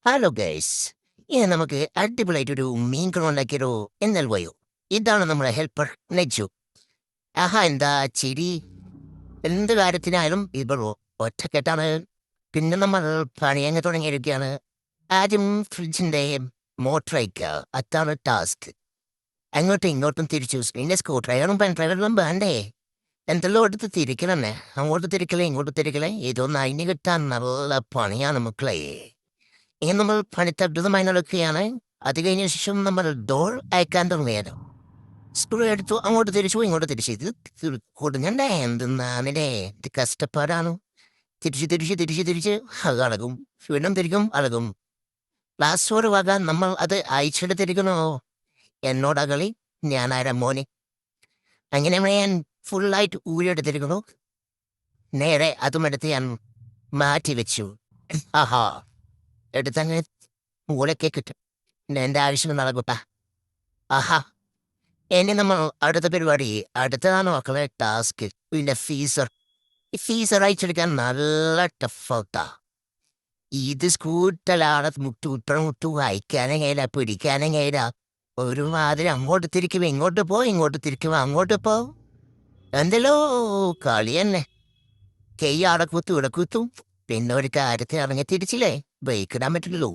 Hello guys, ഇനി നമുക്ക് അടിപൊളിയായിട്ടൊരു മീൻ കറി ഉണ്ടാക്കിയൊരു എന്നൽ വയോ. ഇതാണ് നമ്മുടെ ഹെൽപ്പർ നെജു. ആഹാ, എന്താ ചിരി? എന്ത് കാര്യത്തിനായാലും ഇപ്പോൾ ഒറ്റക്കെട്ടാണ്. പിന്നെ നമ്മൾ പണിയങ്ങ് തുടങ്ങിയിരിക്കുകയാണ്. ആദ്യം ഫ്രിഡ്ജിന്റെ മോട്ടർ അയക്കുക, അതാണ് ടാസ്ക്. അങ്ങോട്ടും ഇങ്ങോട്ടും തിരിച്ചു. പിന്നെ സ്ക്രൂ ഡ്രൈവറും പെൻ ഡ്രൈവറും വേണ്ടേ? എന്തെല്ലോ എടുത്ത് തിരിക്കലെന്നെ, അങ്ങോട്ട് തിരിക്കലേ ഇങ്ങോട്ട് തിരിക്കലേ. ഇതൊന്നും അതിന് കിട്ടാൻ നല്ല പണിയാണ് മക്കളെ. ഇനി നമ്മൾ പണിത്തട്ടതുമായി നടക്കുകയാണ്. അത് കഴിഞ്ഞ ശേഷം നമ്മൾ ഡോർ അയക്കാൻ തുടങ്ങിയാലോ. സ്ക്രൂ എടുത്തു, അങ്ങോട്ട് തിരിച്ചു ഇങ്ങോട്ട് തിരിച്ചു. ഇത് കൊടുങ്ങണ്ടേ? എന്തെന്നാണില്ലേ, ഇത് കഷ്ടപ്പാടാണ്. തിരിച്ച് തിരിച്ച് തിരിച്ച് തിരിച്ച് അത് അളകും, വീണ്ടും തിരിക്കും അളകും. ലാസ്റ്റ് ഒരു വക നമ്മൾ അത് അയച്ചെടുത്തിരിക്കണോ. എന്നോടാ കളി, ഞാനാരാ മോനെ. അങ്ങനെ ഞാൻ ഫുള്ളായിട്ട് ഊരിയെടുത്തിരിക്കുന്നു. നേരെ അതും എടുത്ത് ഞാൻ മാറ്റി വെച്ചു. ആഹാ, എടുത്തങ്ങനെ മൂലക്കെ കിട്ടും. പിന്നെ എൻ്റെ ആവശ്യം നടക്കൂട്ടാ. ആഹാ, ഇനി നമ്മൾ അടുത്ത പരിപാടി. അടുത്തതാണ് മക്കളെ ടാസ്ക്. പിന്നെ ഫീസർ. ഈ ഫീസർ അയച്ചെടുക്കാൻ നല്ല ടഫാട്ടാ. ഇത് സ്കൂട്ടലാണ്. മുട്ടു അയക്കാനും കഴിയില്ല, പിടിക്കാനും കഴിയില്ല. ഒരുമാതിരി അങ്ങോട്ട് തിരിക്കുമ്പോ ഇങ്ങോട്ട് പോ, ഇങ്ങോട്ട് തിരിക്കുമ്പോ അങ്ങോട്ട് പോ. എന്തല്ലോ കളി തന്നെ. കൈ അവിടെ കുത്തും ഇവിടെ കുത്തും. പിന്നെ ഒരു കാര്യത്തെ ഇറങ്ങി തിരിച്ചില്ലേ, ബ്രേക്കിടാൻ പറ്റില്ലല്ലോ.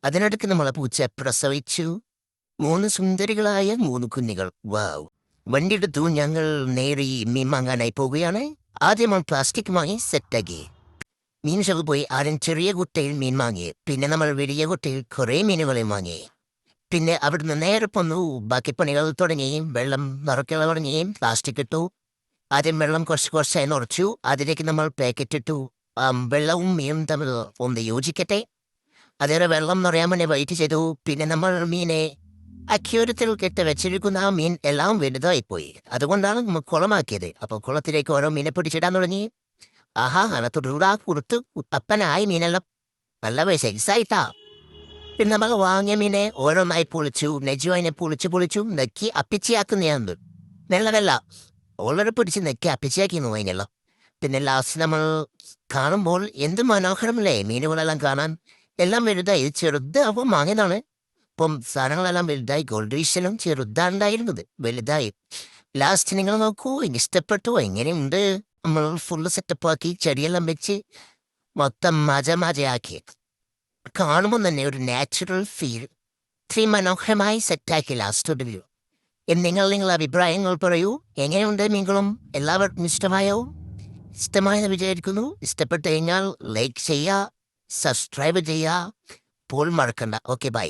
അതിനിടയ്ക്ക് നമ്മളെ പൂച്ച പ്രസവിച്ചു. 3 സുന്ദരികളായ 3 കുഞ്ഞുങ്ങൾ. വാവ്. വണ്ടിയെടുത്തു, ഞങ്ങൾ നേരെ മീൻ വാങ്ങാനായി പോവുകയാണ്. ആദ്യം നമ്മൾ പ്ലാസ്റ്റിക് വാങ്ങി സെറ്റാക്കി. മീൻ ഷോപ്പിൽ പോയി ആദ്യം ചെറിയ കുട്ടയിൽ മീൻ വാങ്ങി. പിന്നെ നമ്മൾ വലിയ കുട്ടയിൽ കുറേ മീനുകളെയും വാങ്ങി. പിന്നെ അവിടുന്ന് നേരെ പോന്നു. ബാക്കി പണികൾ തുടങ്ങി. വെള്ളം നിറയ്ക്കുക തുടങ്ങി. പ്ലാസ്റ്റിക് ഇട്ടു. ആദ്യം വെള്ളം കുറച്ച് കുറച്ചായി നിറച്ചു. അതിലേക്ക് നമ്മൾ പാക്കറ്റ് ഇട്ടു. വെള്ളവും മീനും തമ്മിൽ ഒന്ന് യോജിക്കട്ടെ. അതേറെ വെള്ളം നിറയാൻ വേണ്ടി വെയിറ്റ് ചെയ്തു. പിന്നെ നമ്മൾ മീനെ അക്യൂരത്തിൽ കെട്ട് വെച്ചിരിക്കുന്ന ആ മീൻ എല്ലാം വലുതായിപ്പോയി. അതുകൊണ്ടാണ് നമ്മൾ കുളമാക്കിയത്. അപ്പോൾ കുളത്തിലേക്ക് ഓരോ മീനെ പിടിച്ചിടാൻ തുടങ്ങി. ആഹാ, അനത്തുടാ കൊടുത്ത് തപ്പനായി മീനെല്ലാം നല്ല സൈസായിട്ടാ. പിന്നെ നമ്മൾ വാങ്ങിയ മീനെ ഓരോന്നായി പൊളിച്ചു. നെജു അതിനെ പൊളിച്ചു നെക്കി അപ്പിച്ചിയാക്കുന്നതാണ്. വെള്ള ഓളരെ പിടിച്ച് നെക്കി അപ്പിച്ചിയാക്കിന്നു അതിനെല്ലാം. പിന്നെ ലാസ്റ്റ് നമ്മൾ കാണുമ്പോൾ എന്ത് മനോഹരമല്ലേ മീനുകളെല്ലാം കാണാൻ. എല്ലാം വലുതായി. ഇത് ചെറുതാവുമ്പോൾ വാങ്ങിയതാണ്. ഇപ്പം സാധനങ്ങളെല്ലാം വലുതായി. ഗോൾഡ് ഫിഷെല്ലാം ചെറുതാണ്ടായിരുന്നത് വലുതായി. ലാസ്റ്റ് നിങ്ങൾ നോക്കൂ, ഇഷ്ടപ്പെട്ടു. എങ്ങനെയുണ്ട്? നമ്മൾ ഫുള്ള് സെറ്റപ്പാക്കി, ചെടിയെല്ലാം വെച്ച് മൊത്തം മജയാക്കി. കാണുമ്പോൾ തന്നെ ഒരു നാച്ചുറൽ ഫീൽ. ഇത്രയും മനോഹരമായി സെറ്റാക്കി ലാസ്റ്റ് റിവ്യൂ. നിങ്ങളുടെ അഭിപ്രായങ്ങൾ പറയൂ. എങ്ങനെയുണ്ട് മീനുകളും? എല്ലാവർക്കും ഇഷ്ടമായോ? ഇഷ്ടമായെന്ന് വിചാരിക്കുന്നു. ഇഷ്ടപ്പെട്ട് കഴിഞ്ഞാൽ ലൈക്ക് ചെയ്യുക, സബ്സ്ക്രൈബ് ചെയ്യുക. പോൾ മറക്കണ്ട. Okay, by.